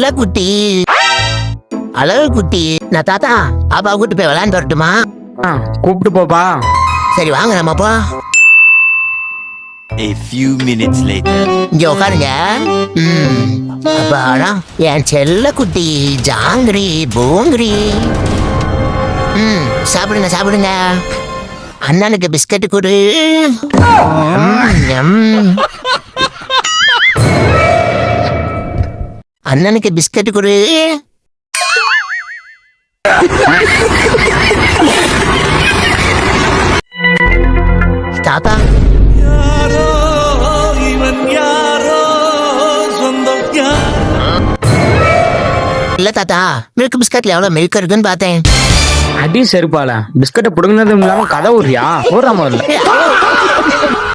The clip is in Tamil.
செல்ல குட்டி, அழகு குட்டி. நான் தாத்தா பாப்பா கூட்டு போய் விளையாண்டு வரட்டுமா? கூப்பிட்டு போப்பா. சரி வாங்க நம்ம போ. A few minutes later. இங்க உட்காருங்க. அப்பாடா என் செல்ல குட்டி ஜாங்கிரி பூங்கிரி. சாப்பிடுங்க சாப்பிடுங்க. அண்ணனுக்கு பிஸ்கட் கொடு. அண்ணனுக்கு பிஸ்கட் கொடு. தாத்தா இல்ல தாத்தா, மில்க் பிஸ்கட்ல எவ்வளவு மில்க் இருக்குன்னு பார்த்தேன். அடி செருப்பால பிஸ்கட்டை புடுங்கினதும் இல்லாம கதை ஊறியா? ஊறாம இல்ல.